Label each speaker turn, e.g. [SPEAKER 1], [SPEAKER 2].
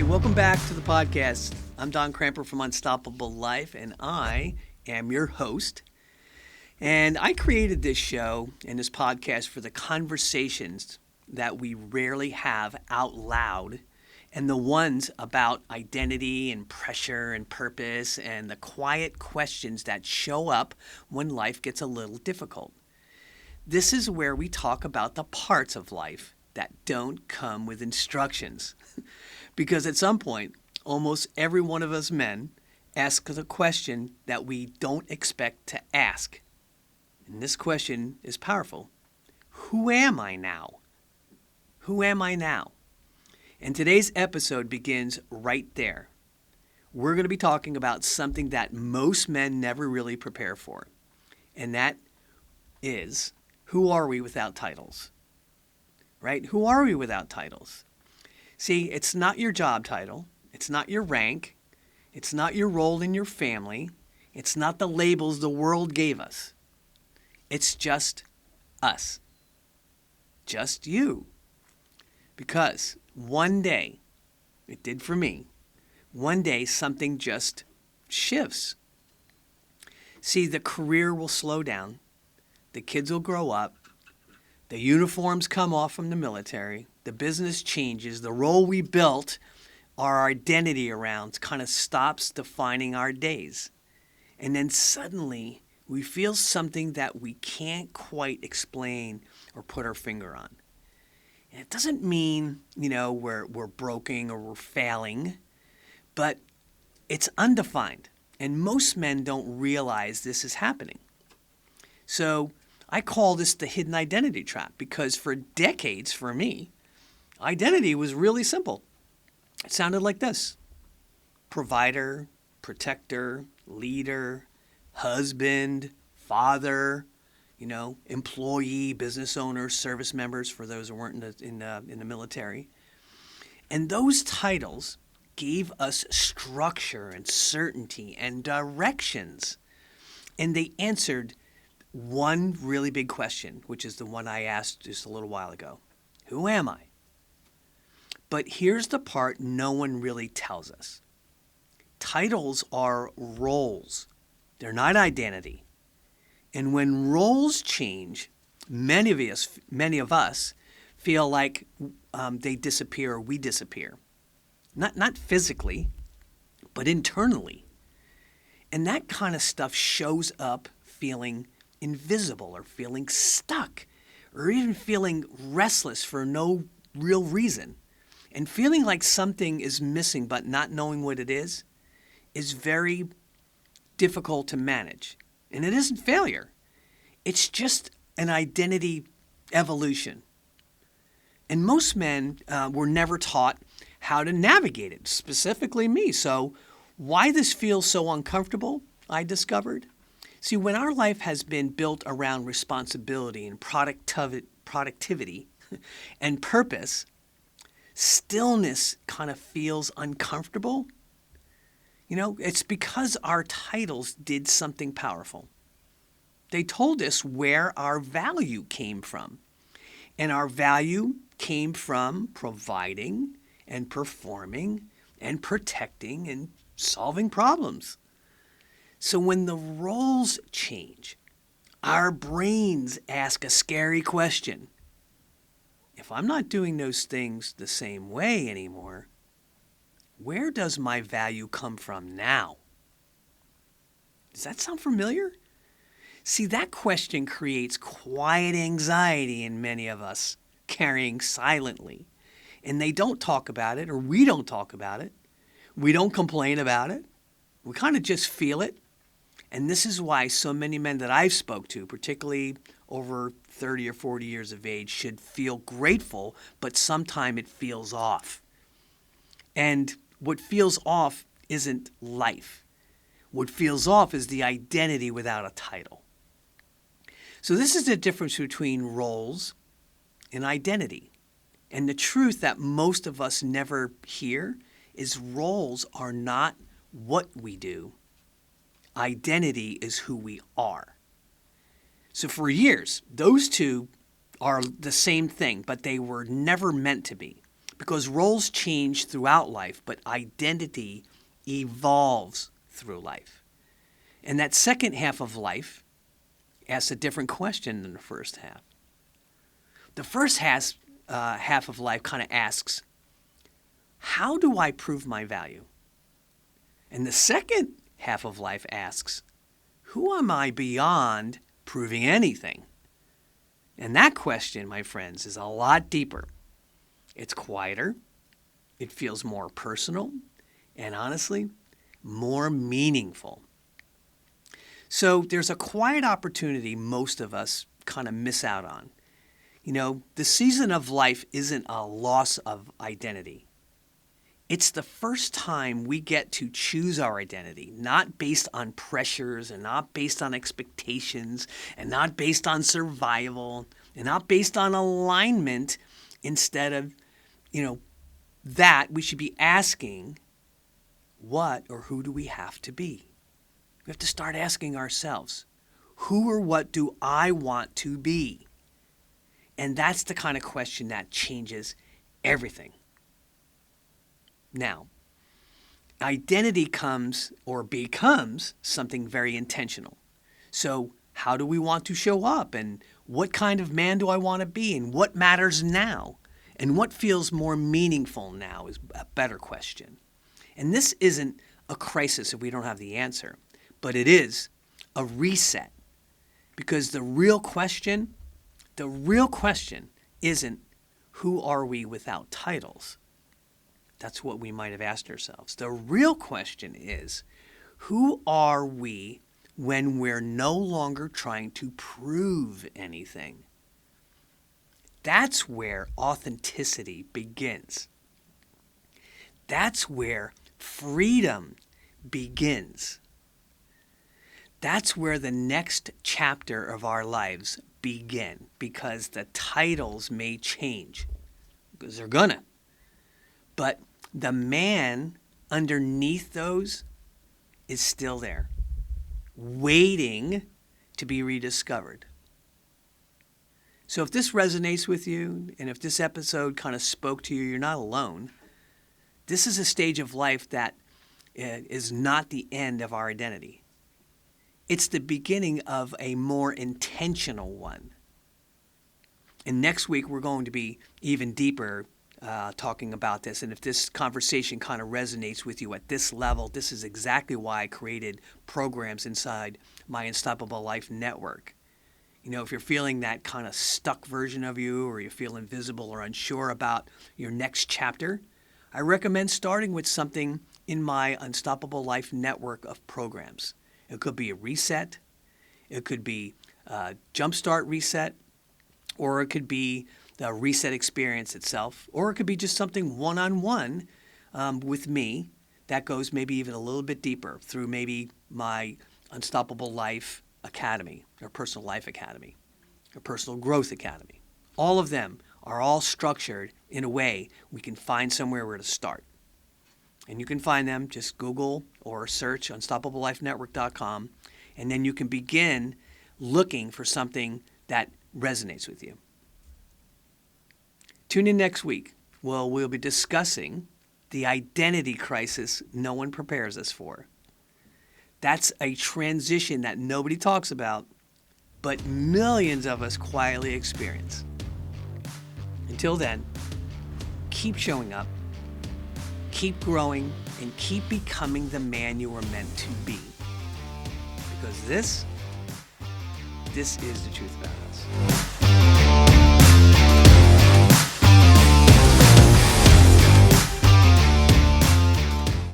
[SPEAKER 1] welcome back to the podcast. I'm Don Cramper from Unstoppable Life, and I am your host. And I created this show and this podcast for the conversations that we rarely have out loud, and the ones about identity and pressure and purpose and the quiet questions that show up when life gets a little difficult. This is where we talk about the parts of life that don't come with instructions. Because at some point, almost every one of us men asks a question that we don't expect to ask. And this question is powerful. Who am I now? Who am I now? And today's episode begins right there. We're going to be talking about something that most men never really prepare for. And that is, who are we without titles? Right? Who are we without titles? See, it's not your job title. It's not your rank. It's not your role in your family. It's not the labels the world gave us. It's just us. Just you. Because one day, it did for me, one day something just shifts. See, the career will slow down. The kids will grow up. The uniforms come off from the military. The business changes. The role we built our identity around kind of stops defining our days. And then suddenly we feel something that we can't quite explain or put our finger on. And it doesn't mean, we're broken or we're failing, but it's undefined. And most men don't realize this is happening. So I call this the hidden identity trap because for decades, for me, identity was really simple. It sounded like this: provider, protector, leader, husband, father, employee, business owner, service members for those who weren't in the military. And those titles gave us structure and certainty and directions. And they answered one really big question, which is the one I asked just a little while ago. Who am I? But here's the part no one really tells us. Titles are roles. They're not identity. And when roles change, many of us feel like they disappear or we disappear. Not physically, but internally. And that kind of stuff shows up feeling invisible or feeling stuck or even feeling restless for no real reason. And feeling like something is missing but not knowing what it is very difficult to manage. And it isn't failure. It's just an identity evolution. And most men were never taught how to navigate it, specifically me. So why this feels so uncomfortable, I discovered. See, when our life has been built around responsibility and productivity and purpose, stillness kind of feels uncomfortable. It's because our titles did something powerful. They told us where our value came from. And our value came from providing and performing and protecting and solving problems. So when the roles change, our brains ask a scary question. If I'm not doing those things the same way anymore, where does my value come from now? Does that sound familiar? See, that question creates quiet anxiety in many of us, carrying silently. And they don't talk about it, or we don't talk about it. We don't complain about it. We kind of just feel it. And this is why so many men that I've spoke to, particularly over 30 or 40 years of age, should feel grateful, but sometimes it feels off. And what feels off isn't life. What feels off is the identity without a title. So this is the difference between roles and identity. And the truth that most of us never hear is roles are not what we do. Identity is who we are. So for years, those two are the same thing, but they were never meant to be. Because roles change throughout life, but identity evolves through life. And that second half of life asks a different question than the first half. The first half of life kind of asks, how do I prove my value? And the second half of life asks, who am I beyond proving anything? And that question, my friends, is a lot deeper. It's quieter, it feels more personal, and honestly, more meaningful. So there's a quiet opportunity most of us kind of miss out on. You know, the season of life isn't a loss of identity. It's the first time we get to choose our identity, not based on pressures and not based on expectations and not based on survival and not based on alignment. Instead of, that we should be asking, what or who do we have to be? We have to start asking ourselves, who or what do I want to be? And that's the kind of question that changes everything. Now, identity comes or becomes something very intentional. So how do we want to show up? And what kind of man do I want to be? And what matters now? And what feels more meaningful now is a better question. And this isn't a crisis if we don't have the answer, but it is a reset. Because the real question isn't who are we without titles? That's what we might have asked ourselves. The real question is, who are we when we're no longer trying to prove anything? That's where authenticity begins. That's where freedom begins. That's where the next chapter of our lives begin, because the titles may change, because they're gonna. But the man underneath those is still there, waiting to be rediscovered. So if this resonates with you, and if this episode kind of spoke to you, you're not alone. This is a stage of life that is not the end of our identity. It's the beginning of a more intentional one. And next week, we're going to be even deeper talking about this. And if this conversation kind of resonates with you at this level, this is exactly why I created programs inside my Unstoppable Life Network. You know, if you're feeling that kind of stuck version of you, or you feel invisible or unsure about your next chapter, I recommend starting with something in my Unstoppable Life Network of programs. It could be a reset, it could be a jumpstart reset, or it could be the reset experience itself, or it could be just something one-on-one with me that goes maybe even a little bit deeper through maybe my Unstoppable Life Academy, or Personal Life Academy, or Personal Growth Academy. All of them are all structured in a way we can find somewhere where to start. And you can find them, just Google or search unstoppablelifenetwork.com, and then you can begin looking for something that resonates with you. Tune in next week. Well, we'll be discussing the identity crisis no one prepares us for. That's a transition that nobody talks about, but millions of us quietly experience. Until then, keep showing up, keep growing, and keep becoming the man you were meant to be. Because this is the truth about us.